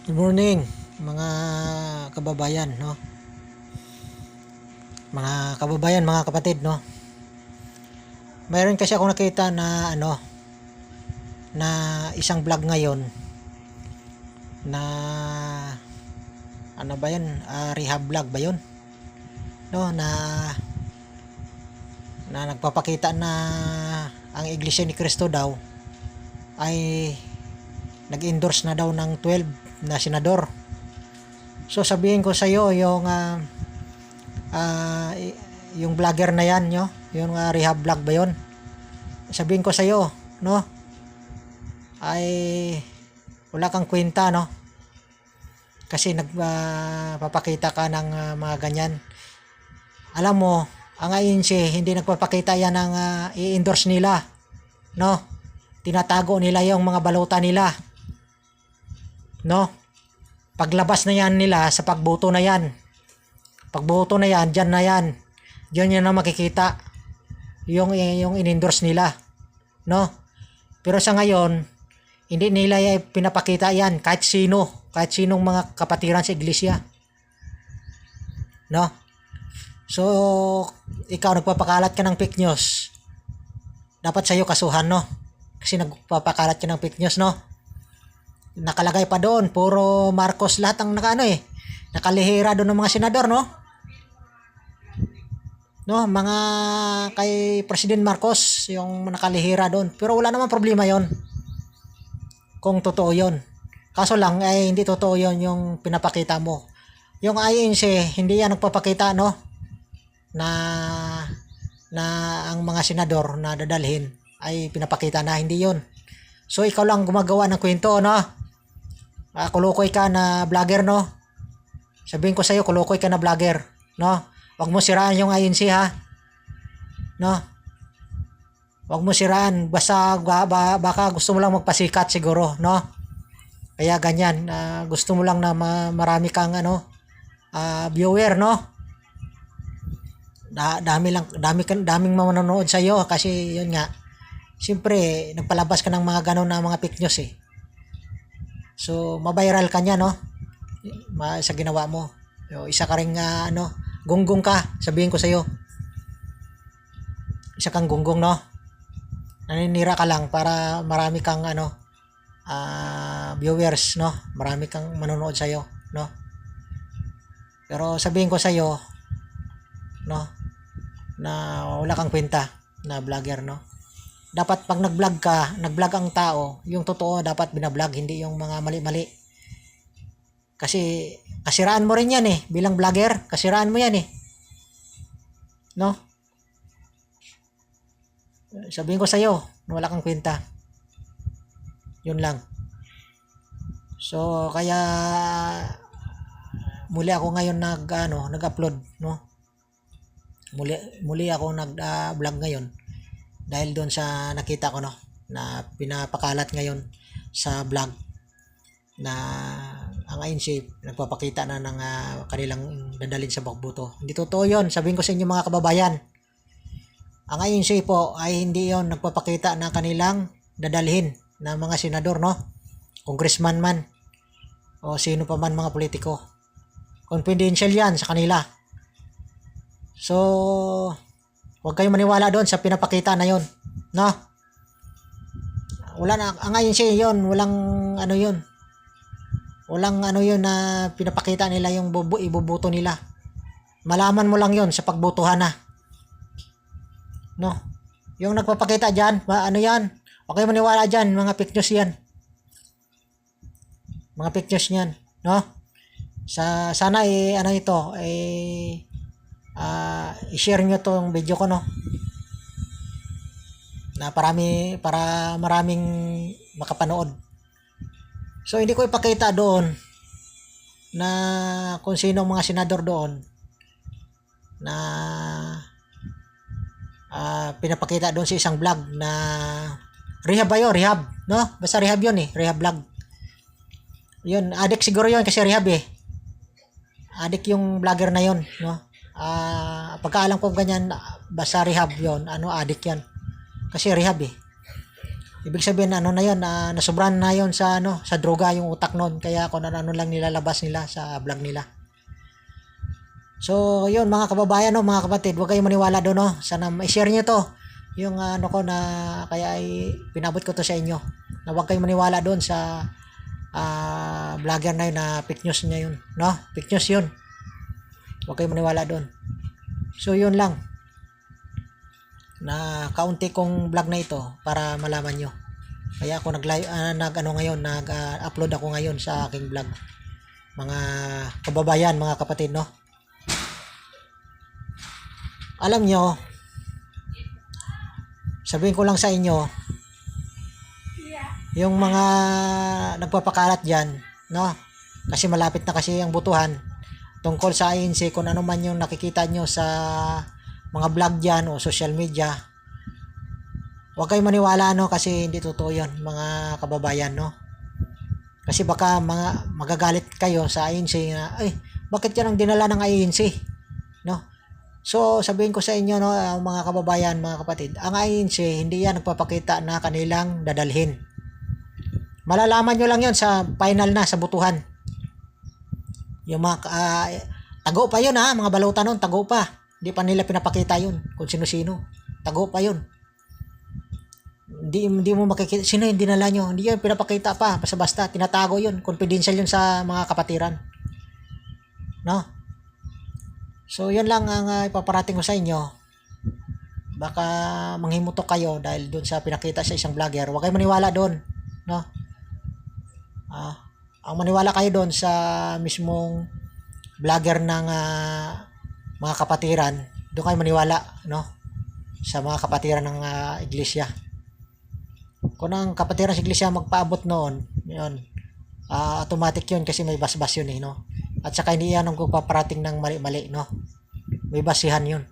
Good morning, mga kababayan, no? Mga kababayan, mga kapatid, no? Mayroon kasi ako nakita na na isang vlog ngayon na ano ba 'yun? Rehab vlog ba 'yun? No, na nagpapakita na ang Iglesia ni Cristo daw ay nag-endorse na daw ng 12 na senador. So sabihin ko sa iyo ah, yung vlogger na yan, yung rehab vlog ba yun? Sabihin ko sa iyo, no? Ay wala kang kwenta, no? Kasi nagpapakita ka ng mga ganyan. Alam mo, ang INC hindi nagpapakita yan ng i-endorse nila, no? Tinatago nila yung mga balota nila, no? Paglabas na yan nila sa pagboto na yan. Pagboto na yan, dyan na yan. Diyan yan na makikita yung in-endorse nila, no? Pero sa ngayon, hindi nila pinapakita yan kahit sinong mga kapatiran sa iglesia, no? So, ikaw nagpapakalat ka ng fake news. Dapat sa'yo kasuhan, no? Kasi nagpapakalat ka ng fake news, no? Nakalagay pa doon, puro Marcos lahat ang nakalihira doon ng mga senador, no? No, mga kay President Marcos yung nakalihira doon. Pero wala namang problema 'yon kung totoo 'yon. Kaso lang ay hindi totoo 'yon yung pinapakita mo. Yung INC hindi yan nagpapakita, no, na ang mga senador na dadalhin ay pinapakita na, hindi 'yon. So ikaw lang gumagawa ng kwento, no? Kulukoy ka na vlogger, no? Sabihin ko sa iyo, kulukoy ka na vlogger, no? Wag mo siraan yung INC, ha? No? Wag mo siraan, basta baka gusto mo lang magpasikat siguro, no? Kaya ganyan, gusto mo lang na marami kang viewer, no? Daming manonood sa iyo kasi yun nga. Siyempre, nagpalabas ka ng mga ganon na mga fake news, eh. So, mabiral ka niya, no? Sa ginawa mo. So, isa ka ring gunggong ka, sabihin ko sa iyo. Isa kang gunggong, no? Naninira ka lang para marami kang viewers, no? Marami kang manonood sa iyo, no? Pero sabihin ko sa iyo, no, na wala kang kwenta na vlogger, no? Dapat pag nag-vlog ang tao, yung totoo dapat binablog, hindi yung mga mali-mali. Kasi kasiraan mo rin yan, eh, bilang vlogger, kasiraan mo yan, eh. No? Sabihin ko sa iyo, wala kang kwenta. Yun lang. So kaya muli ako ngayon nag-upload, no? Muli ako nag-vlog ngayon dahil doon sa nakita ko, no, na pinapakalat ngayon sa vlog na ang INC nagpapakita na ng kanilang dadalhin sa bakbuto. Hindi totoo 'yon. Sabihin ko sa inyo, mga kababayan, ang INC po ay hindi 'yon nagpapakita na kanilang dadalhin na mga senador, no, congressman man o sino pa man mga politiko. Confidential yan sa kanila. So, huwag kayong maniwala doon sa pinapakita na 'yon, no? Wala na ang INC 'yon, walang yun. Walang yun na pinapakita nila yung ibubuto nila. Malaman mo lang yun sa pagbutuhan na, no? Yung nagpapakita dyan, yan? Okay, maniwala dyan, mga fake news yan. Mga fake news yan, no? Sana ito, i-share nyo tong video ko, no? Na para maraming makapanood. So hindi ko ipakita doon na kung sino mga senador doon na pinapakita doon sa isang vlog na rehab ba yun? Rehab, no? Basta rehab yun, eh. Rehab vlog. Yun, addict siguro yun kasi rehab, eh. Addict yung vlogger na yun, no? Pagkaalam ko ganyan, basta rehab yun, addict yan. Kasi rehab, eh. Ibig sabihin ano na 'yon, nasobrahan na 'yon sa ano, sa droga yung utak noon. Kaya kung ano lang nilalabas nila sa vlog nila. So, 'yun mga kababayan no, mga kapatid, huwag kayong maniwala doon no. Sana i-share niyo 'to. Yung ano ko na kaya ay pinabot ko to sa inyo. Na huwag kayong maniwala doon sa vlogger na yun na fake news niya yun, no? Fake news yun. Huwag kayong maniwala doon. So, yun lang. Na kaunti kong vlog na ito para malaman nyo. Kaya ako nag-upload ako ngayon sa aking vlog. Mga kababayan, mga kapatid, no? Alam nyo, sabihin ko lang sa inyo, yung mga nagpapakalat dyan, no? Kasi malapit na kasi ang butuhan tungkol sa INC, kung ano man yung nakikita nyo sa mga vlog dyan o social media, huwag kayong maniwala, no? Kasi hindi totoo yun, mga kababayan, no? Kasi baka magagalit kayo sa INC na, ay, bakit yan ang dinala ng INC, no? So, sabihin ko sa inyo, no, mga kababayan, mga kapatid, ang INC, hindi yan nagpapakita na kanilang dadalhin. Malalaman nyo lang yon sa final na, sa butuhan. Yung mga, tago pa yun ha, mga balutan nun, tago pa. Hindi pa nila pinapakita yun, kung sino-sino. Tago pa yun. Hindi mo makikita, sino yung dinala nyo? Hindi yan pinapakita pa, basta-basta, tinatago yun. Confidential yun sa mga kapatiran. No? So, yun lang ang ipaparating ko sa inyo. Baka manghimutok kayo dahil doon sa pinakita sa isang vlogger. Huwag kayo maniwala doon. No? Ang maniwala kayo doon sa mismong vlogger ng mga kapatiran, doon kayo maniwala, no? Sa mga kapatiran ng iglesia. Kung ang kapatiran sa iglesia magpaabot noon, yun, automatic yun kasi may basbas yun, no? At saka hindi yan ang paparating ng mali-mali, no? May basihan yun.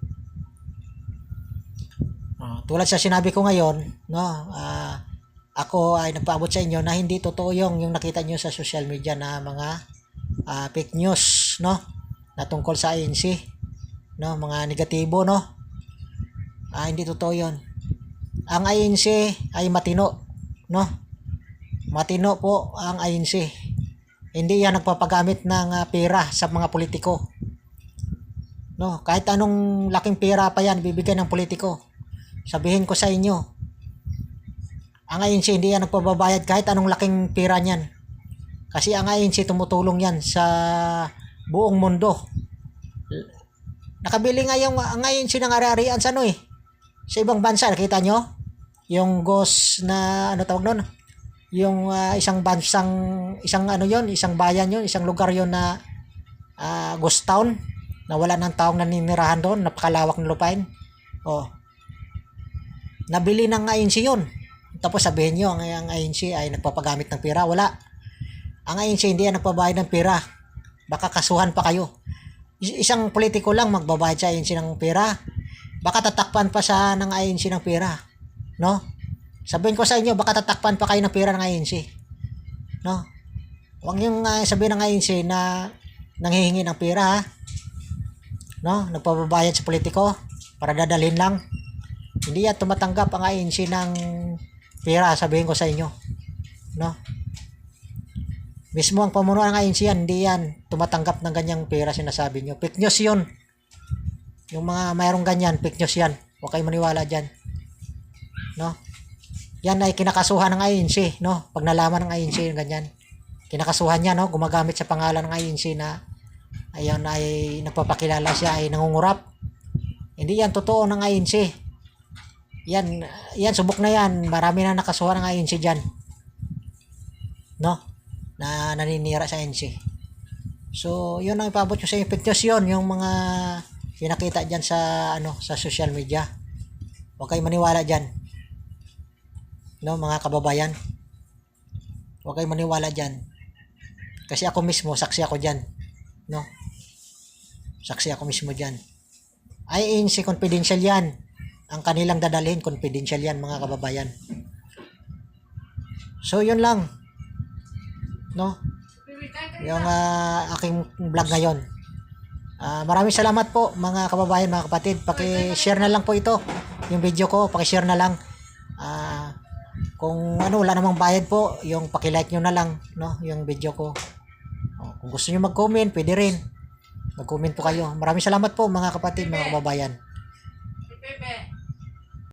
Tulad sa sinabi ko ngayon, no? Ako ay nagpaabot sa inyo na hindi totoo yung nakita nyo sa social media na mga fake news, no? Na tungkol sa INC, no? Mga negatibo, no? Hindi totoo yun. Ang INC ay matino, no? Matino po ang INC. Hindi yan nagpapagamit ng pera sa mga politiko. No, kahit anong laking pera pa yan bibigyan ng politiko. Sabihin ko sa inyo, ang INC hindi yan nagpababayad kahit anong laking pera niyan. Kasi ang INC tumutulong yan sa buong mundo. Nakabili nga ang INC ng ari-arian sa ano sa ibang bansa, nakita nyo? Yung ghost na ano tawag nun? Yung isang bayan yon, isang lugar yon na ghost town na wala nang taong naninirahan doon, napakalawak ng lupain. Nabili ng INC yon. Tapos sabihin nyo ang INC ay nagpapagamit ng pera. Wala. Ang INC hindi yan nagpabayad ng pera. Baka kasuhan pa kayo. Isang politiko lang magbabayad sa INC ng pera. Baka tatakpan pa sa ng INC ng pera, no? Sabihin ko sa inyo, baka tatakpan pa kayo ng pera ng INC. No? Huwag yung sabihin ng INC na nanghihingi ng pera, ha? No? Nagpapabayad sa politiko para dadalhin lang. Hindi yan tumatanggap ang INC ng pera, sabihin ko sa inyo. No? Mismo ang pamunuan ng INC yan, hindi yan tumatanggap ng ganyang pera sinasabi nyo. Fake news yun. Yung mga mayroong ganyan, fake news yan. Huwag kayo maniwala dyan. No? Yan ay kinakasuhan ng INC, no? Pag nalaman ng INC yung ganyan, kinakasuhan niya, no? Gumagamit sa pangalan ng INC na ayan ay nagpapakilala siya ay nangungurap. Hindi yan totoo ng INC. Yan subok na yan. Marami na nakasuhan ng INC diyan. No? Na naninira sa INC. So, yun ang ipabot ko sa inyo. Fake news yun, yung mga pinakita diyan sa sa social media. Huwag kayo maniwala diyan. No, mga kababayan, huwag kayong maniwala dyan. Kasi ako mismo, saksi ako dyan. No? Saksi ako mismo dyan. INC confidential yan. Ang kanilang dadalhin, confidential yan, mga kababayan. So, yun lang. No? Yung aking vlog ngayon. Maraming salamat po, mga kababayan, mga kapatid. Paki-share na lang po ito. Yung video ko, paki-share na lang. Kung ano, wala namang bayad po, yung paki-like nyo na lang, no, yung video ko. Kung gusto nyo mag-comment, pwede rin. Mag-comment po kayo. Maraming salamat po mga kapatid, mga kababayan.